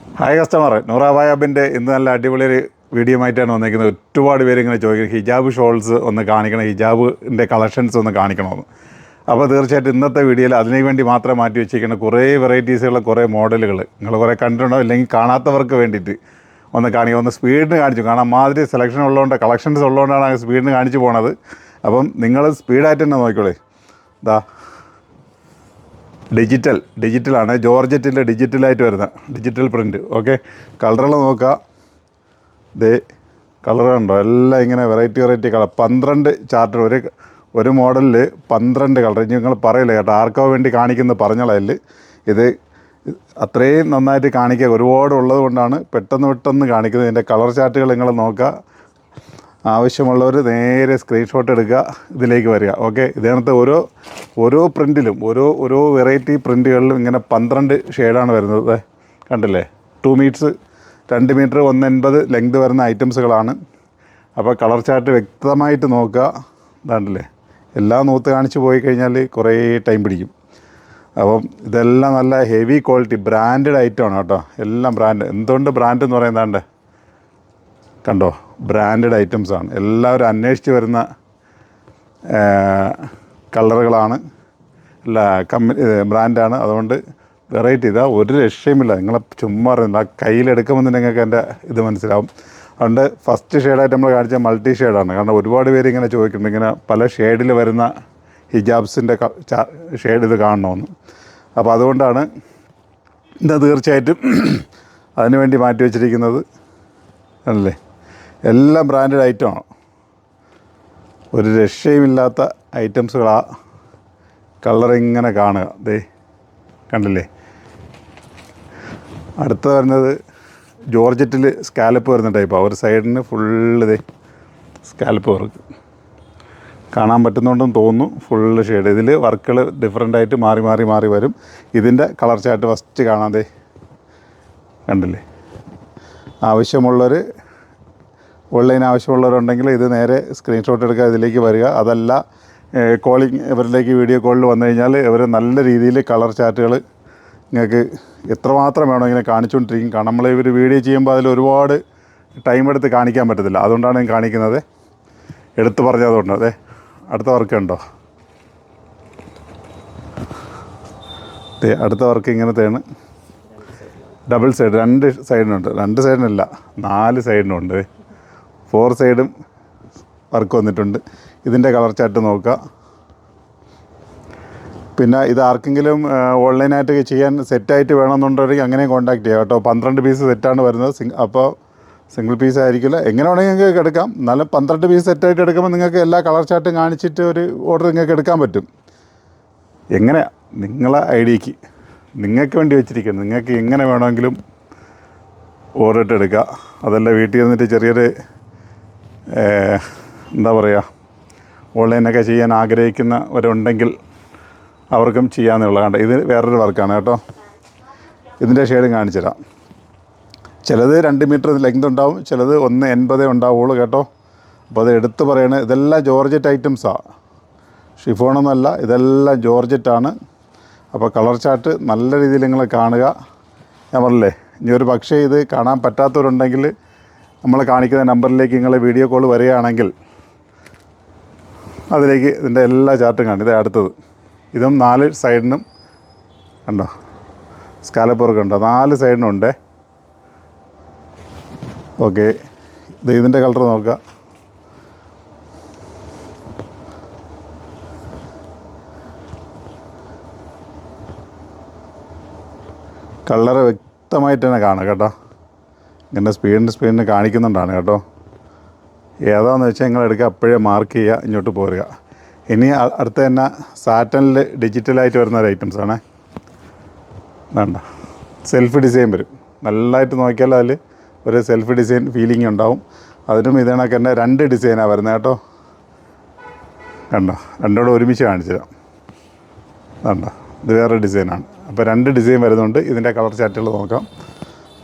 Hi customer, നൂറാബായാബിൻ്റെ ഇന്ന് നല്ല അടിപൊളി ഒരു വീഡിയോ ആയിട്ടാണ് വന്നിരിക്കുന്നത്. ഒരുപാട് പേര് ഇങ്ങനെ ചോദിക്കുന്നത് ഹിജാബ് ഷോൾസ് ഒന്ന് കാണിക്കണം, ഹിജാബിൻ്റെ കളക്ഷൻസ് ഒന്ന് കാണിക്കണമെന്ന്. അപ്പോൾ തീർച്ചയായിട്ടും ഇന്നത്തെ വീഡിയോയിൽ അതിനു വേണ്ടി മാത്രം മാറ്റി വെച്ചിരിക്കുന്ന കുറേ വെറൈറ്റീസുള്ള കുറേ മോഡലുകൾ നിങ്ങൾ കുറേ കണ്ടിട്ടുണ്ടോ, ഇല്ലെങ്കിൽ കാണാത്തവർക്ക് വേണ്ടിയിട്ട് ഒന്ന് കാണിക്കുക. ഒന്ന് സ്പീഡിന് കാണിച്ചു കാണാൻ മാതിരി സെലക്ഷൻ ഉള്ളതുകൊണ്ട്, കളക്ഷൻസ് ഉള്ളതുകൊണ്ടാണ് സ്പീഡിന് കാണിച്ചു പോണത്. അപ്പം നിങ്ങൾ സ്പീഡായിട്ട് തന്നെ നോക്കിക്കോളേ. ഇതാ ഡിജിറ്റലാണ്, ജോർജറ്റിൻ്റെ ഡിജിറ്റലായിട്ട് വരുന്ന ഡിജിറ്റൽ പ്രിൻറ്റ്. ഓക്കെ, കളറുകൾ നോക്കുക. ദേ കളർ കണ്ടോ, എല്ലാം ഇങ്ങനെ വെറൈറ്റി കളർ. 12 ചാർട്ട് ഒരു മോഡലിൽ 12 കളർ. ഇനി നിങ്ങൾ പറയില്ല കേട്ടോ, ആർക്കോ വേണ്ടി കാണിക്കുന്നത് പറഞ്ഞോളതിൽ. ഇത് അത്രയും നന്നായിട്ട് കാണിക്കുക ഒരുപാട് ഉള്ളത് കൊണ്ടാണ് പെട്ടെന്ന് കാണിക്കുന്നത്. ഇതിൻ്റെ കളർ ചാർട്ടുകൾ നിങ്ങൾ നോക്കുക. ആവശ്യമുള്ളവർ നേരെ സ്ക്രീൻഷോട്ട് എടുക്കുക, ഇതിലേക്ക് വരിക. ഓക്കെ, ഇതിനകത്ത് ഓരോ പ്രിൻറ്റിലും ഓരോ വെറൈറ്റി പ്രിൻറ്റുകളിലും ഇങ്ങനെ 12 ഷെയ്ഡാണ് വരുന്നത്. കണ്ടില്ലേ, 2 മീറ്റർ 2 മീറ്റർ 1.80 ലെങ്ത് വരുന്ന ഐറ്റംസുകളാണ്. അപ്പോൾ കളർ ചാർട്ട് വ്യക്തമായിട്ട് നോക്കുക. ഇതാണ്ടല്ലേ, എല്ലാം നൂത്ത് കാണിച്ച് പോയി കഴിഞ്ഞാൽ കുറേ ടൈം പിടിക്കും. അപ്പം ഇതെല്ലാം നല്ല ഹെവി ക്വാളിറ്റി ബ്രാൻഡഡ് ഐറ്റമാണ് കേട്ടോ. എല്ലാം ബ്രാൻഡ്. എന്തുകൊണ്ട് ബ്രാൻഡ് എന്ന് പറയുന്നതാണ്ട് കണ്ടോ, ബ്രാൻഡഡ് ഐറ്റംസാണ്. എല്ലാവരും അന്വേഷിച്ച് വരുന്ന കളറുകളാണ്. ബ്രാൻഡാണ്. അതുകൊണ്ട് വെറൈറ്റി ഇതാ, ഒരു രക്ഷയുമില്ല. നിങ്ങളെ ചുമ്മാ പറയുന്നില്ല, കയ്യിലെടുക്കുമ്പോൾ തന്നെ നിങ്ങൾക്ക് എൻ്റെ ഇത് മനസ്സിലാവും. അതുകൊണ്ട് ഫസ്റ്റ് ഷെയ്ഡായിട്ട് നമ്മൾ കാണിച്ച മൾട്ടി ഷെയ്ഡാണ്. കാരണം ഒരുപാട് പേര് ഇങ്ങനെ ചോദിക്കുന്നുണ്ട്, ഇങ്ങനെ പല ഷെയ്ഡിൽ വരുന്ന ഹിജാബ്സിൻ്റെ ഷെയ്ഡ് ഇത് കാണണമെന്ന്. അപ്പോൾ അതുകൊണ്ടാണ് ഇത് തീർച്ചയായിട്ടും അതിനു വേണ്ടി മാറ്റി വച്ചിരിക്കുന്നത്. അല്ലേ, എല്ലാം ബ്രാൻഡഡ് ഐറ്റമാണ്. ഒരു രക്ഷയുമില്ലാത്ത ഐറ്റംസുകളാ. കളറിങ്ങനെ കാണുക. ദേ കണ്ടില്ലേ. അടുത്ത വരുന്നത് ജോർജറ്റിൽ സ്കാലപ്പ് വരുന്ന ടൈപ്പാണ്. ഒരു സൈഡിന് ഫുള്ള് ദേ സ്കാലപ്പ് വർക്ക് കാണാൻ പറ്റുന്നുണ്ടെന്ന് തോന്നുന്നു. Full shade. ഇതിൽ വർക്കുകൾ ഡിഫറെൻ്റായിട്ട് മാറി വരും. ഇതിൻ്റെ കളർ ചാർട്ട് ഫസ്റ്റ് കാണാതെ കണ്ടില്ലേ. ആവശ്യമുള്ളവർ, ഓൺലൈൻ ആവശ്യമുള്ളവരുണ്ടെങ്കിൽ ഇത് നേരെ സ്ക്രീൻഷോട്ട് എടുക്കുക, ഇതിലേക്ക് വരിക. അതല്ല കോളിങ് ഇവരിലേക്ക് വീഡിയോ കോളിൽ വന്നു കഴിഞ്ഞാൽ ഇവർ നല്ല രീതിയിൽ കളർ ചാർട്ടുകൾ നിങ്ങൾക്ക് എത്രമാത്രം വേണോ ഇങ്ങനെ കാണിച്ചുകൊണ്ടിരിക്കും. കാരണം നമ്മൾ ഇവർ വീഡിയോ ചെയ്യുമ്പോൾ അതിൽ ഒരുപാട് ടൈം എടുത്ത് കാണിക്കാൻ പറ്റത്തില്ല. അതുകൊണ്ടാണ് ഞാൻ കാണിക്കുന്നത്, എടുത്ത് പറഞ്ഞതുകൊണ്ട്. അതെ, അടുത്ത വർക്ക് ഉണ്ടോ, അടുത്ത വർക്ക് ഇങ്ങനത്തെയാണ്. ഡബിൾ സൈഡ്, 2 സൈഡിനുണ്ട്. 2 സൈഡിനല്ല, 4 സൈഡിനുണ്ട്. 4 സൈഡും വർക്ക് വന്നിട്ടുണ്ട്. ഇതിൻ്റെ കളർ ചാർട്ട് നോക്കുക. പിന്നെ ഇത് ആർക്കെങ്കിലും ഓൺലൈനായിട്ട് ചെയ്യാൻ സെറ്റായിട്ട് വേണമെന്നുണ്ടെങ്കിൽ അങ്ങനെ കോൺടാക്ട് ചെയ്യുക കേട്ടോ. 12 പീസ് സെറ്റാണ് വരുന്നത്. അപ്പോൾ സിംഗിൾ പീസ് ആയിരിക്കില്ല. എങ്ങനെ വേണമെങ്കിൽ നിങ്ങൾക്ക് എടുക്കാം. എന്നാലും 12 പീസ് സെറ്റായിട്ട് എടുക്കുമ്പോൾ നിങ്ങൾക്ക് എല്ലാ കളർ ചാർട്ടും കാണിച്ചിട്ട് ഒരു ഓർഡർ നിങ്ങൾക്ക് എടുക്കാൻ പറ്റും. എങ്ങനെ നിങ്ങളെ ഐഡിയക്ക് നിങ്ങൾക്ക് വേണ്ടി വെച്ചിരിക്കുന്നത്, നിങ്ങൾക്ക് എങ്ങനെ വേണമെങ്കിലും ഓർഡർ ഇട്ട് എടുക്കുക. അതല്ല വീട്ടിൽ നിന്നിട്ട് ചെറിയൊരു എന്താ പറയുക, ഓൺലൈനൊക്കെ ചെയ്യാൻ ആഗ്രഹിക്കുന്നവരുണ്ടെങ്കിൽ അവർക്കും ചെയ്യാമെന്നുള്ള. കണ്ട, ഇത് വേറൊരു വർക്കാണ് കേട്ടോ. ഇതിൻ്റെ ഷെയ്ഡും കാണിച്ചു തരാം. ചിലത് 2 മീറ്റർ ലെങ്ത് ഉണ്ടാവും, ചിലത് 1.80 ഉണ്ടാവുള്ളൂ കേട്ടോ. അപ്പോൾ അത് എടുത്ത് പറയണത്, ഇതെല്ലാം ജോർജറ്റ് ഐറ്റംസാണ്, ഷിഫോണൊന്നുമല്ല. ഇതെല്ലാം ജോർജറ്റാണ്. അപ്പോൾ കളർ ചാർട്ട് നല്ല രീതിയിൽ നിങ്ങൾ കാണുക. ഞാൻ പറഞ്ഞില്ലേ, ഇനി ഒരു പക്ഷേ ഇത് കാണാൻ പറ്റാത്തവരുണ്ടെങ്കിൽ നമ്മൾ കാണിക്കുന്ന നമ്പറിലേക്ക് നിങ്ങൾ വീഡിയോ കോൾ വരികയാണെങ്കിൽ അതിലേക്ക് ഇതിൻ്റെ എല്ലാ ചാർട്ടും കാണും. ഇത് അടുത്തത്, ഇതും 4 സൈഡിനും കണ്ടോ, സ്കാലപ്പ് വർക്ക് ഉണ്ടോ, 4 സൈഡിനും ഉണ്ട്. ഓക്കെ, ഇതിൻ്റെ കളർ നോക്കുക. കളറ് വ്യക്തമായിട്ട് തന്നെ കാണും കേട്ടോ. ഇങ്ങനെ സ്പീഡിന് കാണിക്കുന്നുണ്ടാണ് കേട്ടോ. ഏതാണെന്ന് വെച്ചാൽ നിങ്ങൾ എടുക്കുക, അപ്പോഴേ മാർക്ക് ചെയ്യുക, ഇങ്ങോട്ട് പോരുക. ഇനി അടുത്ത തന്നെ സാറ്റനിൽ ഡിജിറ്റലായിട്ട് വരുന്ന ഒരു ഐറ്റംസാണ്. വേണ്ട, സെൽഫ് ഡിസൈൻ വരും. നല്ലതായിട്ട് നോക്കിയാൽ അതിൽ ഒരു സെൽഫ് ഡിസൈൻ ഫീലിംഗ് ഉണ്ടാവും. അതിനും ഇതിനൊക്കെ തന്നെ 2 ഡിസൈനാണ് വരുന്നത് കേട്ടോ. കണ്ടോ, രണ്ടോടെ ഒരുമിച്ച് കാണിച്ചു തരാം. വേണ്ട, ഇത് വേറെ ഡിസൈനാണ്. അപ്പോൾ 2 ഡിസൈൻ വരുന്നുണ്ട്. ഇതിൻ്റെ കളർ ചാർട്ടുകൾ നോക്കാം.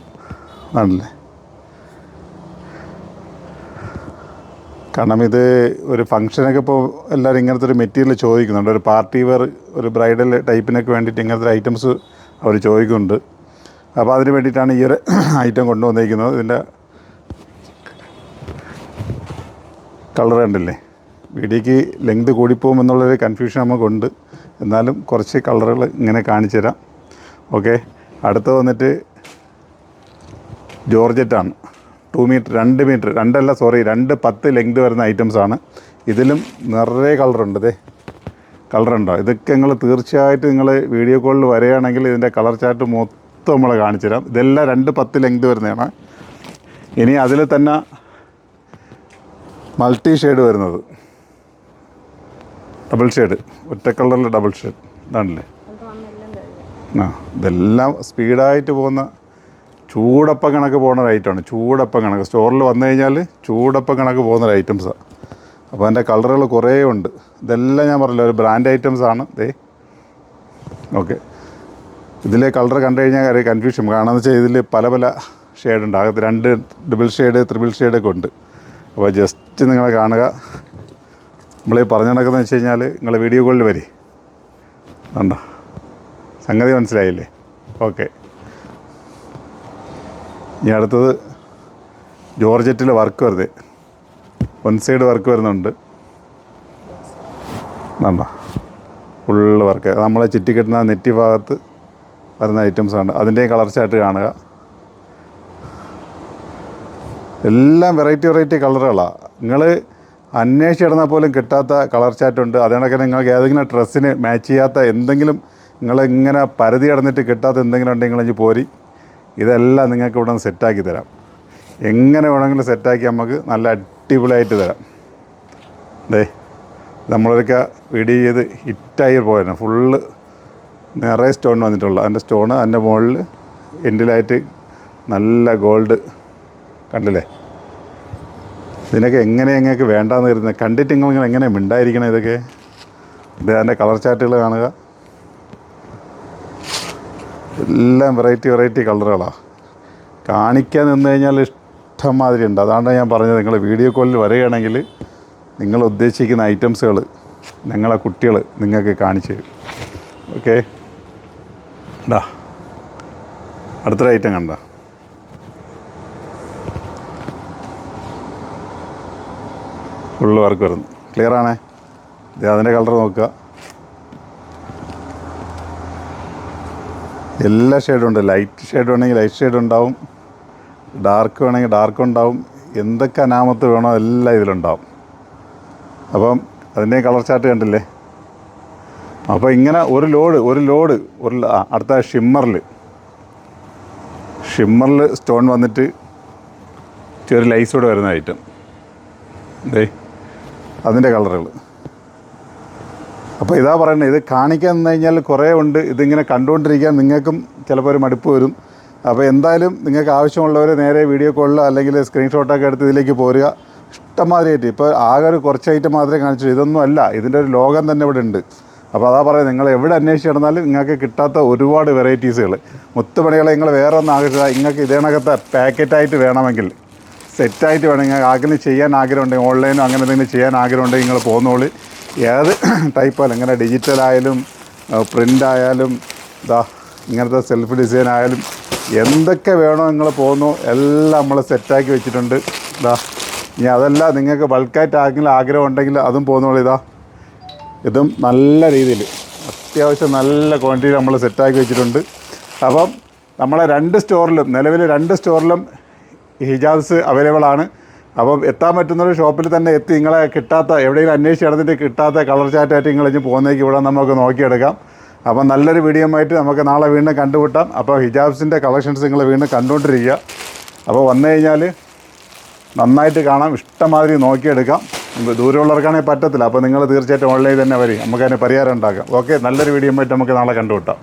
ആണല്ലേ, കാരണം ഇത് ഒരു ഫംഗ്ഷനൊക്കെ ഇപ്പോൾ എല്ലാവരും ഇങ്ങനത്തെ ഒരു മെറ്റീരിയൽ ചോദിക്കുന്നുണ്ട്. ഒരു പാർട്ടി വെയർ, ഒരു ബ്രൈഡൽ ടൈപ്പിനൊക്കെ വേണ്ടിയിട്ട് ഇങ്ങനത്തെ ഐറ്റംസ് അവർ ചോദിക്കുന്നുണ്ട്. അപ്പോൾ അതിന് വേണ്ടിയിട്ടാണ് ഈ ഒരു ഐറ്റം കൊണ്ടുവന്നിരിക്കുന്നത്. ഇതിൻ്റെ കളർ കണ്ടില്ലേ, വീഡിയോക്ക് ലെങ്ത് കൂടിപ്പോകും എന്നുള്ളൊരു കൺഫ്യൂഷൻ നമുക്കുണ്ട്. എന്നാലും കുറച്ച് കളറുകൾ ഇങ്ങനെ കാണിച്ചു തരാം. ഓക്കെ, അടുത്ത് വന്നിട്ട് ജോർജറ്റാണ്. 2 മീറ്റർ 2 മീറ്റർ 2.10 ലെങ്ത് വരുന്ന ഐറ്റംസാണ്. ഇതിലും നിറയെ കളറുണ്ട്. കളറുണ്ടോ? ഇതൊക്കെ നിങ്ങൾ തീർച്ചയായിട്ടും നിങ്ങൾ വീഡിയോ കോളിൽ വരികയാണെങ്കിൽ ഇതിൻ്റെ കളർ ചാർട്ട് മൊത്തം നമ്മൾ കാണിച്ചു തരാം. ഇതെല്ലാം 2.10 ലെങ്ത് വരുന്നതാണ്. ഇനി അതിൽ തന്നെ മൾട്ടി ഷെയ്ഡ് വരുന്നത്, ഡബിൾ ഷെയ്ഡ്, ഒറ്റ കളറിൽ ഡബിൾ ഷെയ്ഡ് ഇതാണല്ലേ. ഇതെല്ലാം സ്പീഡായിട്ട് പോകുന്ന ചൂടപ്പം കണക്ക് പോകുന്ന ഒരു ഐറ്റമാണ്. ചൂടപ്പം കണക്ക് സ്റ്റോറിൽ വന്നു കഴിഞ്ഞാൽ ചൂടപ്പം കണക്ക് പോകുന്ന ഒരു ഐറ്റംസാണ്. അപ്പോൾ അതിൻ്റെ കളറുകൾ കുറേ ഉണ്ട്. ഇതെല്ലാം ഞാൻ പറഞ്ഞില്ല, ഒരു ബ്രാൻഡ് ഐറ്റംസാണ്. ഓക്കെ, ഇതിലെ കളർ കണ്ടു കഴിഞ്ഞാൽ കാര്യം കൺഫ്യൂഷൻ. കാരണം എന്ന് വെച്ചാൽ ഇതിൽ പല പല ഷെയ്ഡുണ്ട്. അകത്ത് 2 ഡബിൾ ഷെയ്ഡ്, ത്രിബിൾ ഷെയ്ഡൊക്കെ ഉണ്ട്. അപ്പോൾ ജസ്റ്റ് നിങ്ങൾ കാണുക. നമ്മൾ പറഞ്ഞു നടക്കുന്നത് വെച്ച് കഴിഞ്ഞാൽ നിങ്ങൾ വീഡിയോ കോളിൽ വരി. കണ്ടോ, സംഗതി മനസ്സിലായില്ലേ? ഓക്കെ, ഇനി അടുത്തത് ജോർജറ്റിൽ വർക്ക് വരുന്നത്, 1 സൈഡ് വർക്ക് വരുന്നുണ്ട്. കണ്ടോ, ഫുള്ള് വർക്ക് നമ്മളെ ചുറ്റിക്കെട്ടുന്ന നെറ്റി ഭാഗത്ത് വരുന്ന ഐറ്റംസാണ്. അതിൻ്റെയും കളർ ചാർട്ട് കാണുക. എല്ലാം വെറൈറ്റി കളറുകളാണ്. നിങ്ങൾ അന്വേഷിച്ചിടുന്നാൽ പോലും കിട്ടാത്ത കളർ ചാർട്ടുണ്ട്. അതുകൊണ്ടൊക്കെ നിങ്ങൾക്ക് ഏതെങ്കിലും ഡ്രസ്സിന് മാച്ച് ചെയ്യാത്ത എന്തെങ്കിലും, നിങ്ങളിങ്ങനെ പരതി കിടന്നിട്ട് കിട്ടാത്ത എന്തെങ്കിലും ഉണ്ടെങ്കിൽ നിങ്ങൾ പോരി. ഇതെല്ലാം നിങ്ങൾക്ക് ഇവിടെ നിന്ന് സെറ്റാക്കി തരാം. എങ്ങനെ വേണമെങ്കിലും സെറ്റാക്കി നമുക്ക് നല്ല അടിപൊളിയായിട്ട് തരാം. നമ്മളൊക്കെ വീഡിയോ ചെയ്ത് ഹിറ്റായി പോയിരുന്നു. ഫുള്ള് നിറയെ സ്റ്റോൺ വന്നിട്ടുള്ള അതിൻ്റെ സ്റ്റോണ് അതിൻ്റെ മുകളിൽ എൻഡിലായിട്ട് നല്ല ഗോൾഡ് കണ്ടില്ലേ. ഇതിനൊക്കെ എങ്ങനെയൊക്കെ വേണ്ടാന്ന് വരുന്നത് കണ്ടിട്ട് നിങ്ങൾ എങ്ങനെ മിണ്ടായിരിക്കണം. ഇതൊക്കെ ഇത് അതിൻ്റെ കളർ ചാർട്ടുകൾ കാണുക. എല്ലാം വെറൈറ്റി കളറുകളാണ്. കാണിക്കാൻ നിന്ന് കഴിഞ്ഞാൽ ഇഷ്ടംമാതിരി ഉണ്ട്. അതാണ് ഞാൻ പറഞ്ഞത്, നിങ്ങൾ വീഡിയോ കോളിൽ വരികയാണെങ്കിൽ നിങ്ങൾ ഉദ്ദേശിക്കുന്ന ഐറ്റംസുകൾ ഞങ്ങളെ കുട്ടികൾ നിങ്ങൾക്ക് കാണിച്ചു തരും. ഓക്കെ, അടുത്തൊരു ഐറ്റം കണ്ട, ഫുള്ള് വർക്ക് വരുന്നു. ക്ലിയറാണേ? അതിൻ്റെ കളർ നോക്കുക. എല്ലാ ഷെയ്ഡും ഉണ്ട്. ലൈറ്റ് ഷെയ്ഡ് വേണമെങ്കിൽ ലൈറ്റ് ഷെയ്ഡ് ഉണ്ടാവും, ഡാർക്ക് വേണമെങ്കിൽ ഡാർക്ക് ഉണ്ടാവും. എന്തൊക്കെ അനാമത്ത് വേണോ എല്ലാം ഇതിലുണ്ടാവും. അപ്പം അതിൻ്റെ കളർ ചാർട്ട് കണ്ടില്ലേ. അപ്പോൾ ഇങ്ങനെ ഒരു ലോഡ് അടുത്ത ഷിമ്മറിൽ സ്റ്റോൺ വന്നിട്ട് ചെറിയ ലൈസോടെ വരുന്ന ഐറ്റം. അതിൻ്റെ കളറുകൾ. അപ്പോൾ ഇതാ പറയുന്നത്, ഇത് കാണിക്കാൻ നിന്ന് കഴിഞ്ഞാൽ കുറേ ഉണ്ട്. ഇതിങ്ങനെ കണ്ടുകൊണ്ടിരിക്കാൻ നിങ്ങൾക്കും ചിലപ്പോൾ ഒരു മടുപ്പ് വരും. അപ്പോൾ എന്തായാലും നിങ്ങൾക്ക് ആവശ്യമുള്ളവർ നേരെ വീഡിയോ കോളിലോ അല്ലെങ്കിൽ സ്ക്രീൻഷോട്ടൊക്കെ എടുത്ത് ഇതിലേക്ക് പോരുക. ഇഷ്ടംമാതിരിയായിട്ട് ഇപ്പോൾ ആകെ ഒരു കുറച്ച് ഐറ്റം മാത്രമേ കാണിച്ചു. ഇതൊന്നും അല്ല, ഇതിൻ്റെ ഒരു ലോകം തന്നെ ഇവിടെ ഉണ്ട്. അപ്പോൾ അതാ പറയുന്നത്, നിങ്ങൾ എവിടെ അന്വേഷിച്ച് നടന്നാലും നിങ്ങൾക്ക് കിട്ടാത്ത ഒരുപാട് വെറൈറ്റീസുകൾ, മുത്തുപണികളെ നിങ്ങൾ വേറെ ഒന്നും ആകരുത്. നിങ്ങൾക്ക് ഇതേണക്കത്തെ പാക്കറ്റായിട്ട് വേണമെങ്കിൽ, സെറ്റായിട്ട് വേണമെങ്കിൽ ആഗ്രഹം ചെയ്യാൻ ആഗ്രഹം ഉണ്ടെങ്കിൽ, ഓൺലൈനോ അങ്ങനെ എന്തെങ്കിലും ചെയ്യാൻ ആഗ്രഹം ഉണ്ടെങ്കിൽ നിങ്ങൾ പോകുന്നോളി. ഏത് ടൈപ്പായാലും, ഇങ്ങനെ ഡിജിറ്റലായാലും പ്രിൻ്റായാലും ഇങ്ങനത്തെ സെൽഫ് ഡിസൈൻ ആയാലും എന്തൊക്കെ വേണോ നിങ്ങൾ പോകുന്നു എല്ലാം നമ്മൾ സെറ്റാക്കി വെച്ചിട്ടുണ്ട്. ഇനി അതല്ല നിങ്ങൾക്ക് ബൾക്കായിട്ട് ആർക്കെങ്കിലും ആഗ്രഹം ഉണ്ടെങ്കിൽ അതും പോകുന്നോളൂ. ഇതും നല്ല രീതിയിൽ അത്യാവശ്യം നല്ല ക്വാണ്ടിറ്റി നമ്മൾ സെറ്റാക്കി വെച്ചിട്ടുണ്ട്. അപ്പം നമ്മളെ 2 സ്റ്റോറിലും, നിലവിൽ 2 സ്റ്റോറിലും ഹിജാബ്സ് അവൈലബിൾ ആണ്. അപ്പം എത്താൻ പറ്റുന്നൊരു ഷോപ്പിൽ തന്നെ എത്തി നിങ്ങളെ കിട്ടാത്ത, എവിടെയെങ്കിലും അന്വേഷിച്ച് നടന്നിട്ട് കിട്ടാത്ത കളർ ചാറ്റായിട്ട് നിങ്ങൾ ഇനി പോകുന്നേക്ക് ഇവിടെ നമുക്ക് നോക്കിയെടുക്കാം. അപ്പം നല്ലൊരു വീഡിയോ ആയിട്ട് നമുക്ക് നാളെ വീണ്ടും കണ്ടുമുട്ടാം. അപ്പോൾ ഹിജാബ്സിൻ്റെ കളക്ഷൻസ് നിങ്ങൾ വീണ്ടും കണ്ടുകൊണ്ടിരിക്കുക. അപ്പോൾ വന്നു കഴിഞ്ഞാൽ നന്നായിട്ട് കാണാം, ഇഷ്ടമാതിരി നോക്കിയെടുക്കാം. ദൂരമുള്ളവർക്കാണെങ്കിൽ പറ്റത്തില്ല. അപ്പോൾ നിങ്ങൾ തീർച്ചയായിട്ടും ഓൺലൈനിൽ തന്നെ വരും, നമുക്കതിന് പരിഹാരം ഉണ്ടാക്കാം. ഓക്കെ, നല്ലൊരു വീഡിയോ ആയിട്ട് നമുക്ക് നാളെ കണ്ടുമുട്ടാം.